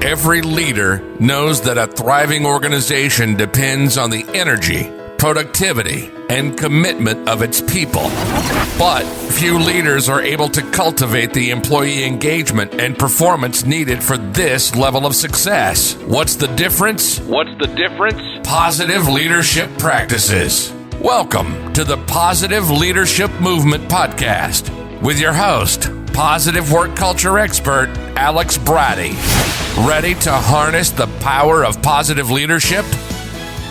Every leader knows that a thriving organization depends on the energy, productivity, and commitment of its people. But few leaders are able to cultivate the employee engagement and performance needed for this level of success. What's the difference? Positive leadership practices. Welcome to the Positive Leadership Movement Podcast with your host, positive work culture expert, Alex Bratty. Ready to harness the power of positive leadership?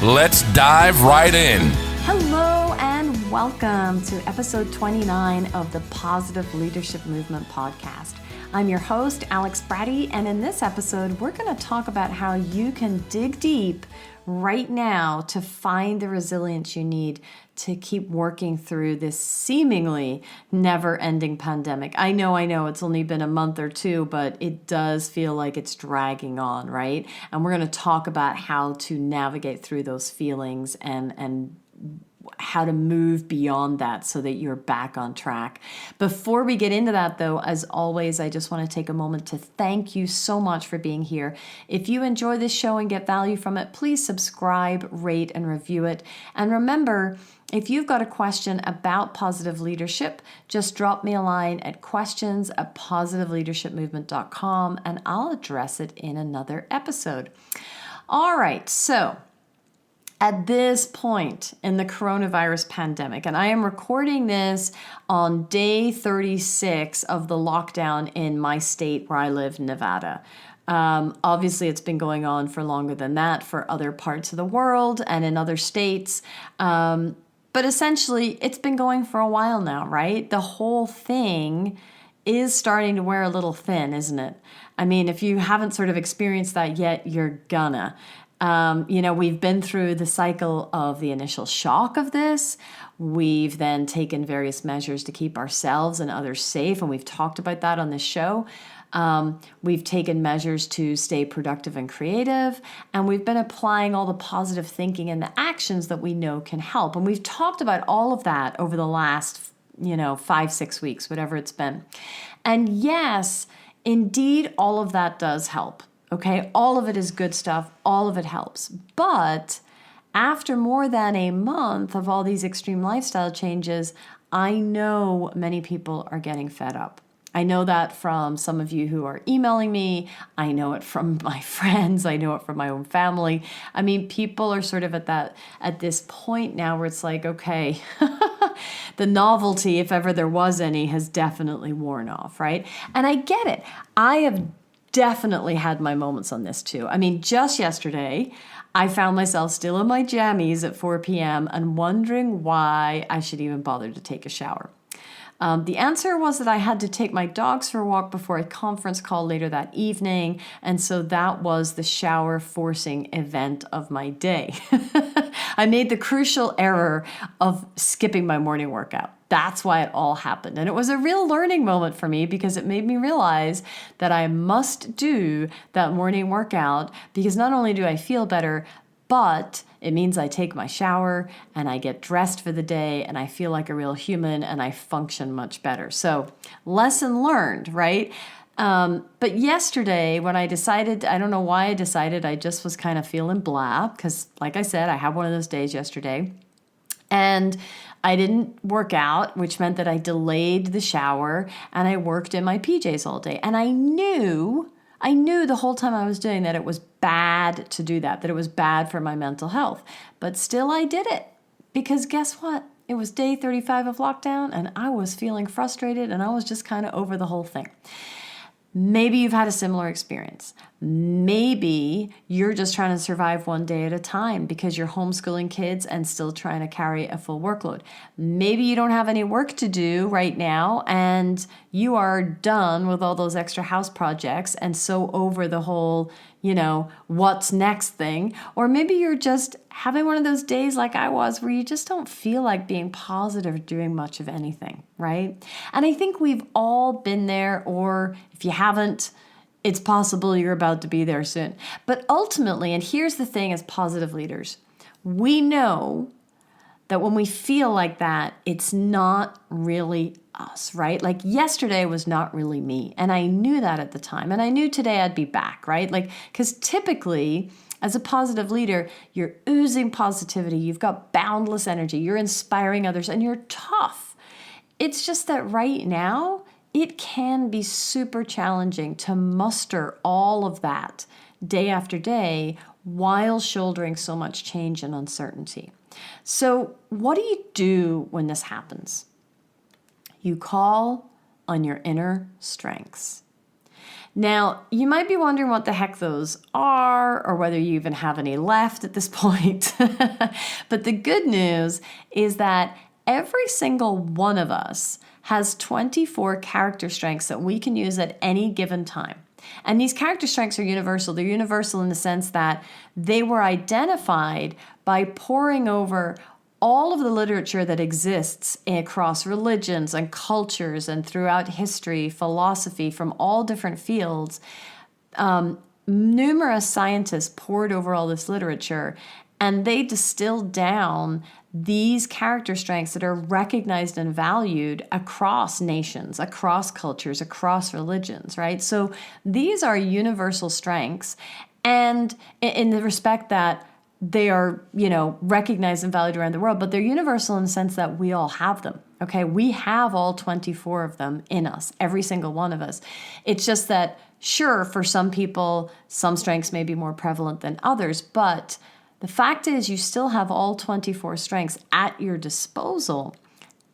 Let's dive right in. Hello and welcome to episode 29 of the Positive Leadership Movement Podcast. I'm your host, Alex Bratty, and in this episode, we're going to talk about how you can dig deep right now to find the resilience you need to keep working through this seemingly never-ending pandemic. I know, it's only been a month or two, but it does feel like it's dragging on, right? And we're going to talk about how to navigate through those feelings and how to move beyond that so that you're back on track. Before we get into that, though, as always, I just want to take a moment to thank you so much for being here. If you enjoy this show and get value from it, please subscribe, rate, and review it. And remember, if you've got a question about positive leadership, just drop me a line at questions@positiveleadershipmovement.com and I'll address it in another episode. All right, so at this point in the coronavirus pandemic, and I am recording this on day 36 of the lockdown in my state where I live, Nevada. Obviously, it's been going on for longer than that for other parts of the world and in other states. But essentially, it's been going for a while now, right? The whole thing is starting to wear a little thin, isn't it? I mean, if you haven't sort of experienced that yet, you're gonna. We've been through the cycle of the initial shock of this. We've then taken various measures to keep ourselves and others safe, and we've talked about that on this show. We've taken measures to stay productive and creative, and we've been applying all the positive thinking and the actions that we know can help. And we've talked about all of that over the last, 5-6 weeks, whatever it's been. And yes, indeed, all of that does help. Okay, all of it is good stuff. All of it helps. But after more than a month of all these extreme lifestyle changes, I know many people are getting fed up. I know that from some of you who are emailing me. I know it from my friends. I know it from my own family. I mean, people are sort of at this point now where it's like, okay, the novelty, if ever there was any, has definitely worn off, right? And I get it. I have definitely had my moments on this too. I mean, just yesterday, I found myself still in my jammies at 4 p.m. and wondering why I should even bother to take a shower. The answer was that I had to take my dogs for a walk before a conference call later that evening, and so that was the shower forcing event of my day. I made the crucial error of skipping my morning workout. That's why it all happened. And it was a real learning moment for me because it made me realize that I must do that morning workout because not only do I feel better, but it means I take my shower and I get dressed for the day and I feel like a real human and I function much better. So lesson learned, right? But yesterday when I decided, I don't know why I decided, I just was kind of feeling blah because like I said, I had one of those days yesterday and I didn't work out, which meant that I delayed the shower and I worked in my PJs all day. And I knew the whole time I was doing that it was bad to do that it was bad for my mental health. But still I did it because guess what? It was day 35 of lockdown and I was feeling frustrated and I was just kind of over the whole thing. Maybe you've had a similar experience. Maybe you're just trying to survive one day at a time because you're homeschooling kids and still trying to carry a full workload. Maybe you don't have any work to do right now and you are done with all those extra house projects and so over the whole, what's next thing. Or maybe you're just having one of those days like I was where you just don't feel like being positive or doing much of anything, right? And I think we've all been there, or if you haven't, it's possible you're about to be there soon. But ultimately, and here's the thing as positive leaders, we know that when we feel like that, it's not really us, right? Like yesterday was not really me. And I knew that at the time. And I knew today I'd be back, right? Like, because typically, as a positive leader, you're oozing positivity, you've got boundless energy, you're inspiring others, and you're tough. It's just that right now, it can be super challenging to muster all of that day after day while shouldering so much change and uncertainty. So, what do you do when this happens? You call on your inner strengths. Now, you might be wondering what the heck those are, or whether you even have any left at this point. But the good news is that every single one of us has 24 character strengths that we can use at any given time. And these character strengths are universal. They're universal in the sense that they were identified by poring over all of the literature that exists across religions and cultures and throughout history, philosophy, from all different fields. Numerous scientists pored over all this literature, and they distilled down these character strengths that are recognized and valued across nations, across cultures, across religions, right? So these are universal strengths, and in the respect that they are, recognized and valued around the world, but they're universal in the sense that we all have them, okay? We have all 24 of them in us, every single one of us. It's just that, sure, for some people, some strengths may be more prevalent than others, but the fact is you still have all 24 strengths at your disposal,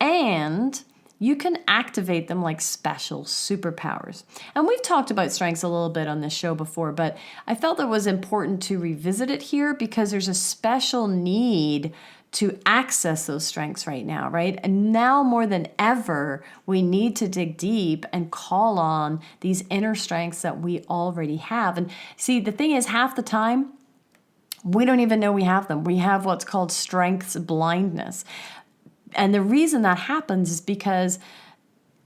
and you can activate them like special superpowers. And we've talked about strengths a little bit on this show before, but I felt it was important to revisit it here because there's a special need to access those strengths right now, right? And now more than ever, we need to dig deep and call on these inner strengths that we already have. And see, the thing is, half the time, we don't even know we have them. We have what's called strengths blindness. And the reason that happens is because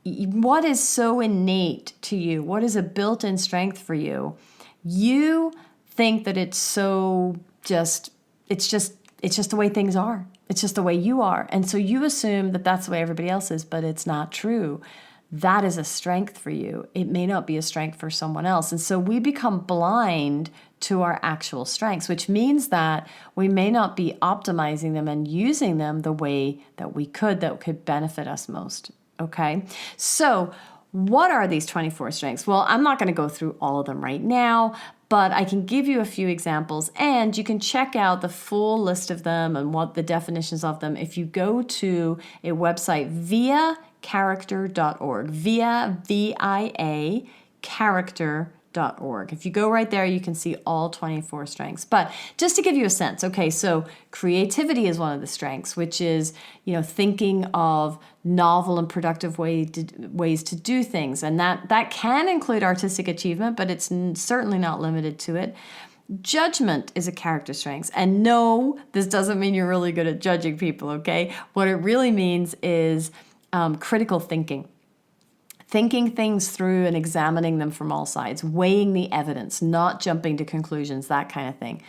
what is so innate to you, what is a built-in strength for you, you think that it's so it's just the way things are. It's just the way you are. And so you assume that that's the way everybody else is, but it's not true. That is a strength for you. It may not be a strength for someone else. And so we become blind to our actual strengths, which means that we may not be optimizing them and using them the way that could benefit us most. Okay. So what are these 24 strengths? Well, I'm not going to go through all of them right now, but I can give you a few examples, and you can check out the full list of them and what the definitions of them if you go to a website viacharacter.org, VIA character.org. If you go right there, you can see all 24 strengths. But just to give you a sense, okay, so creativity is one of the strengths, which is, thinking of novel and productive ways to do things. And that can include artistic achievement, but it's certainly not limited to it. Judgment is a character strength. And no, this doesn't mean you're really good at judging people, okay? What it really means is critical thinking. Thinking things through and examining them from all sides, weighing the evidence, not jumping to conclusions, that kind of thing.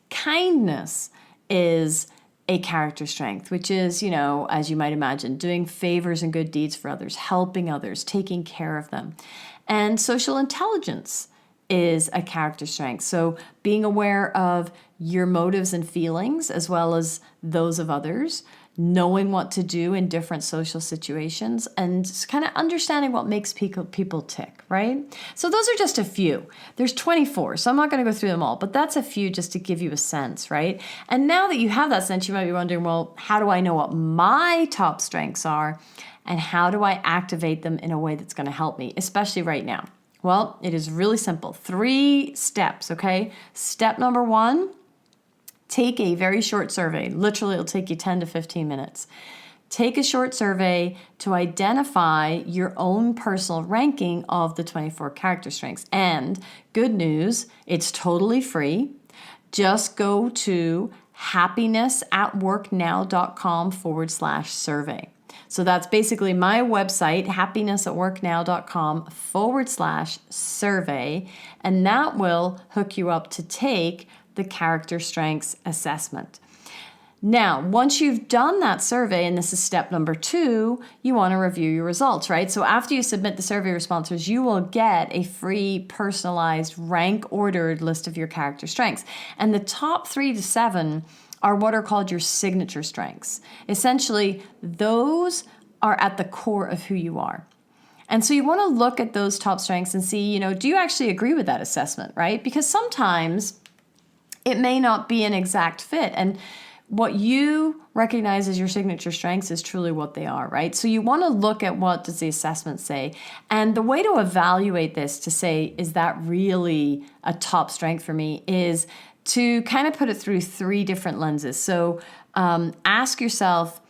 Kindness is a character strength, which is, as you might imagine, doing favors and good deeds for others, helping others, taking care of them. And social intelligence is a character strength. So being aware of your motives and feelings as well as those of others, knowing what to do in different social situations, and just kind of understanding what makes people tick, right? So those are just a few. There's 24, so I'm not going to go through them all, but that's a few just to give you a sense, right? And now that you have that sense, you might be wondering, well, how do I know what my top strengths are, and how do I activate them in a way that's going to help me, especially right now? Well, it is really simple. 3 steps, okay? Step number 1, take a very short survey. Literally, it'll take you 10 to 15 minutes. Take a short survey to identify your own personal ranking of the 24 character strengths. And good news, it's totally free. Just go to happinessatworknow.com/survey. So that's basically my website, happinessatworknow.com/survey. And that will hook you up to take the character strengths assessment. Now, once you've done that survey, and this is step number 2, you want to review your results, right? So after you submit the survey responses, you will get a free personalized rank-ordered list of your character strengths. And the top 3 to 7 are what are called your signature strengths. Essentially, those are at the core of who you are. And so you want to look at those top strengths and see, do you actually agree with that assessment, right? Because sometimes it may not be an exact fit. And what you recognize as your signature strengths is truly what they are, right? So you want to look at what does the assessment say. And the way to evaluate this to say, is that really a top strength for me, is to kind of put it through 3 different lenses. So ask yourself,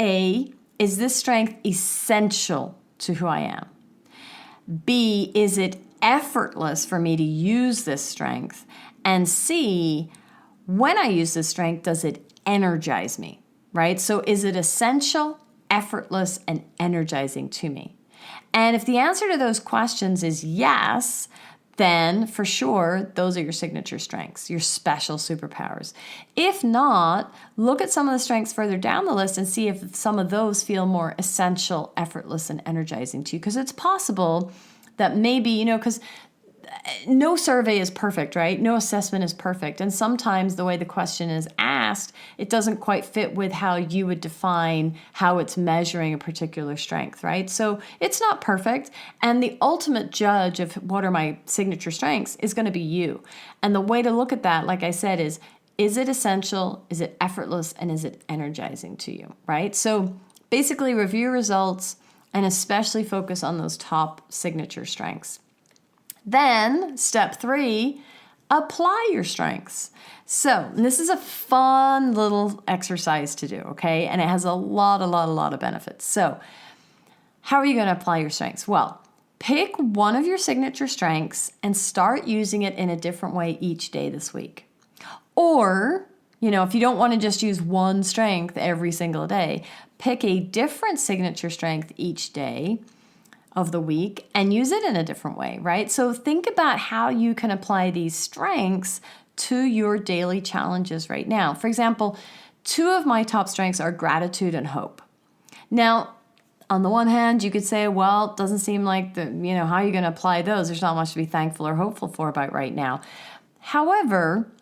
A, is this strength essential to who I am? B, is it effortless for me to use this strength? And C, when I use this strength, does it energize me, right? So is it essential, effortless, and energizing to me? And if the answer to those questions is yes, then for sure, those are your signature strengths, your special superpowers. If not, look at some of the strengths further down the list and see if some of those feel more essential, effortless, and energizing to you. Because it's possible that maybe, because no survey is perfect, right? No assessment is perfect. And sometimes the way the question is asked, it doesn't quite fit with how you would define how it's measuring a particular strength, right? So it's not perfect. And the ultimate judge of what are my signature strengths is going to be you. And the way to look at that, like I said, is it essential? Is it effortless? And is it energizing to you, right? So basically review results and especially focus on those top signature strengths. Then, step 3, apply your strengths. So, this is a fun little exercise to do, okay? And it has a lot of benefits. So, how are you going to apply your strengths? Well, pick one of your signature strengths and start using it in a different way each day this week. Or, if you don't want to just use one strength every single day, pick a different signature strength each day of the week and use it in a different way, right? So think about how you can apply these strengths to your daily challenges right now. For example, 2 of my top strengths are gratitude and hope. Now, on the one hand, you could say, well, it doesn't seem like how are you going to apply those? There's not much to be thankful or hopeful for about right now. However,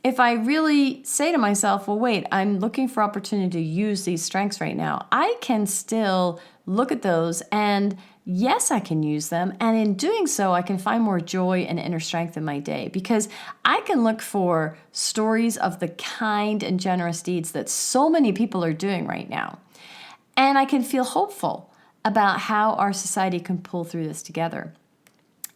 if I really say to myself, well, wait, I'm looking for opportunity to use these strengths right now, I can still look at those and yes, I can use them. And in doing so, I can find more joy and inner strength in my day because I can look for stories of the kind and generous deeds that so many people are doing right now. And I can feel hopeful about how our society can pull through this together.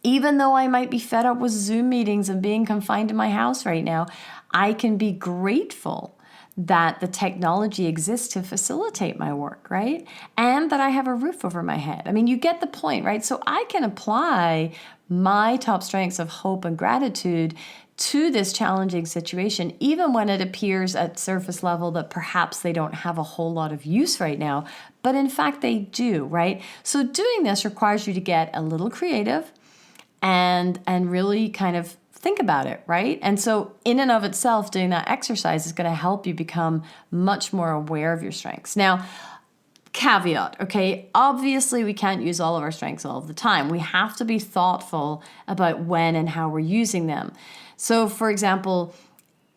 Even though I might be fed up with Zoom meetings and being confined to my house right now, I can be grateful that the technology exists to facilitate my work, right? And that I have a roof over my head. I mean, you get the point, right? So I can apply my top strengths of hope and gratitude to this challenging situation, even when it appears at surface level that perhaps they don't have a whole lot of use right now, but in fact they do, right? So doing this requires you to get a little creative and really kind of think about it, right? And so in and of itself, doing that exercise is going to help you become much more aware of your strengths. Now, caveat, okay? Obviously, we can't use all of our strengths all of the time. We have to be thoughtful about when and how we're using them. So, for example,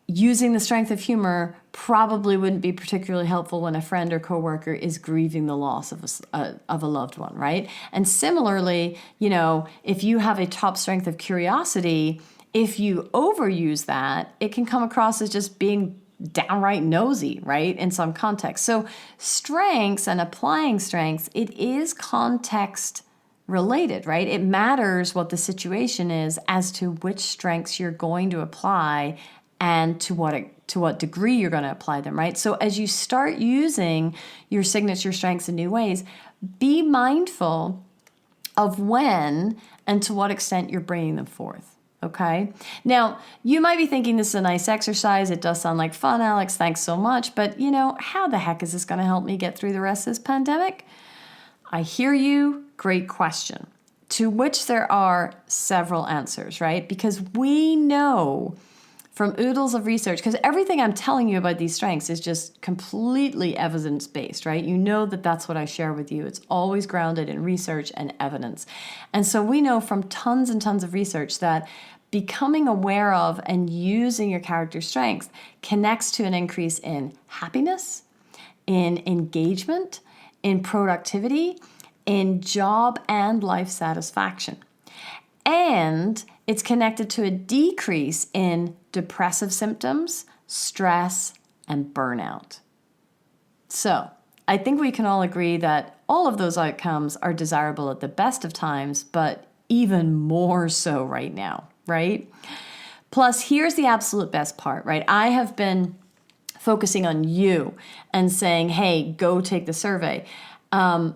using the strength of humor probably wouldn't be particularly helpful when a friend or coworker is grieving the loss of a loved one, right? And similarly, if you have a top strength of curiosity, if you overuse that, it can come across as just being downright nosy, right? In some context. So strengths and applying strengths, it is context related, right? It matters what the situation is as to which strengths you're going to apply and to what degree you're going to apply them, right? So as you start using your signature strengths in new ways, be mindful of when and to what extent you're bringing them forth. Okay. Now, you might be thinking this is a nice exercise. It does sound like fun, Alex. Thanks so much. But, how the heck is this going to help me get through the rest of this pandemic? I hear you. Great question. To which there are several answers, right? Because we know from oodles of research, because everything I'm telling you about these strengths is just completely evidence-based, right? You know that that's what I share with you. It's always grounded in research and evidence. And so we know from tons and tons of research that becoming aware of and using your character strengths connects to an increase in happiness, in engagement, in productivity, in job and life satisfaction. And it's connected to a decrease in depressive symptoms, stress, and burnout. So I think we can all agree that all of those outcomes are desirable at the best of times, but even more so right now, right? Plus, here's the absolute best part, right? I have been focusing on you and saying, hey, go take the survey. And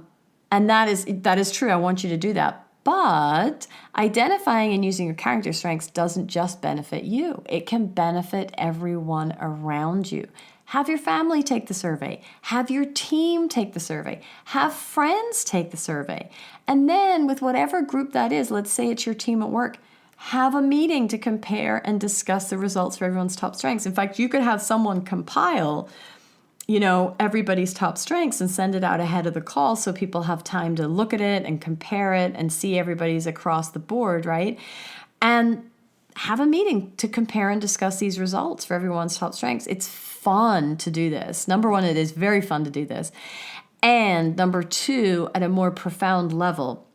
that is true. I want you to do that. But identifying and using your character strengths doesn't just benefit you. It can benefit everyone around you. Have your family take the survey. Have your team take the survey. Have friends take the survey. And then with whatever group that is, let's say it's your team at work, have a meeting to compare and discuss the results for everyone's top strengths. In fact, you could have someone compile everybody's top strengths and send it out ahead of the call so people have time to look at it and compare it and see everybody's across the board, right? And have a meeting to compare and discuss these results for everyone's top strengths. It's fun to do this. Number one, it is very fun to do this. And number two, at a more profound level,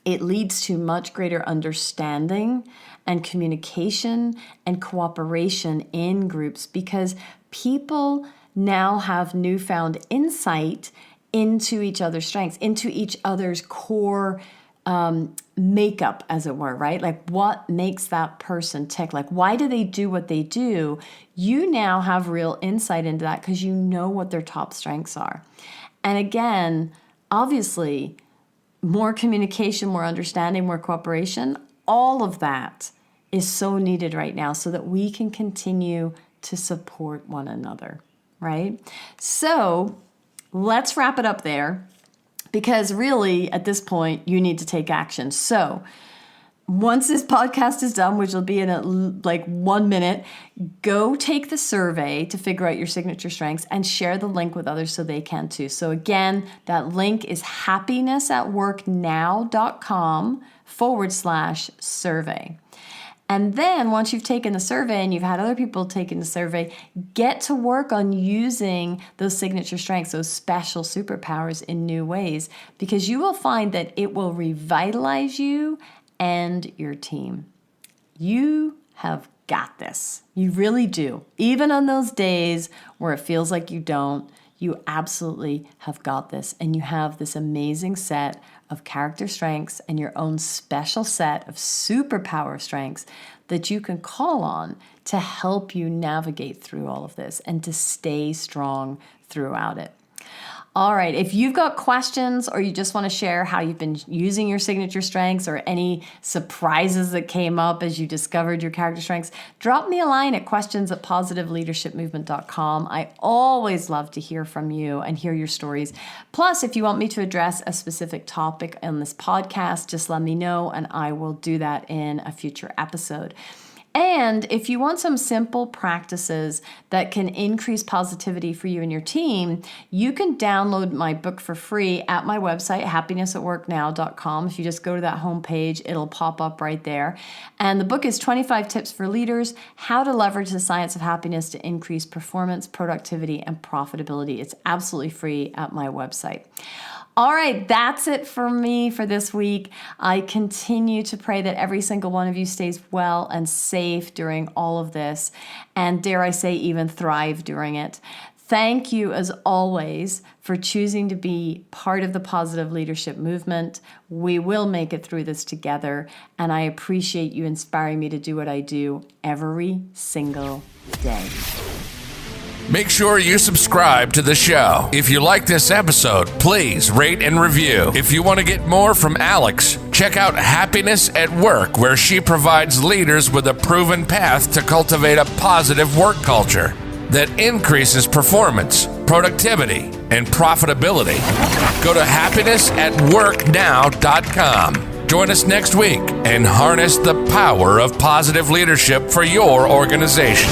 it leads to much greater understanding and communication and cooperation in groups because people now have newfound insight into each other's strengths, into each other's core makeup, as it were, right? Like what makes that person tick? Like why do they do what they do? You now have real insight into that because you know what their top strengths are. And again, obviously, more communication, more understanding, more cooperation, all of that is so needed right now so that we can continue to support one another. Right? So let's wrap it up there because really at this point you need to take action. So once this podcast is done, which will be in like 1 minute, go take the survey to figure out your signature strengths and share the link with others so they can too. So again, that link is happinessatworknow.com/survey. And then once you've taken the survey and you've had other people taking the survey, get to work on using those signature strengths, those special superpowers in new ways, because you will find that it will revitalize you and your team. You have got this. You really do. Even on those days where it feels like you don't, you absolutely have got this. And you have this amazing set of character strengths and your own special set of superpower strengths that you can call on to help you navigate through all of this and to stay strong throughout it. All right, if you've got questions or you just want to share how you've been using your signature strengths or any surprises that came up as you discovered your character strengths, drop me a line at questions@positiveleadershipmovement.com. I always love to hear from you and hear your stories. Plus, if you want me to address a specific topic on this podcast, just let me know and I will do that in a future episode. And if you want some simple practices that can increase positivity for you and your team, you can download my book for free at my website, happinessatworknow.com. If you just go to that homepage, it'll pop up right there. And the book is 25 Tips for Leaders, How to Leverage the Science of Happiness to Increase Performance, Productivity, and Profitability. It's absolutely free at my website. All right, that's it for me for this week. I continue to pray that every single one of you stays well and safe during all of this, and dare I say, even thrive during it. Thank you, as always, for choosing to be part of the positive leadership movement. We will make it through this together, and I appreciate you inspiring me to do what I do every single day. Make sure you subscribe to the show. If you like this episode, please rate and review. If you want to get more from Alex, check out Happiness at Work, where she provides leaders with a proven path to cultivate a positive work culture that increases performance, productivity, and profitability. Go to happinessatworknow.com. Join us next week and harness the power of positive leadership for your organization.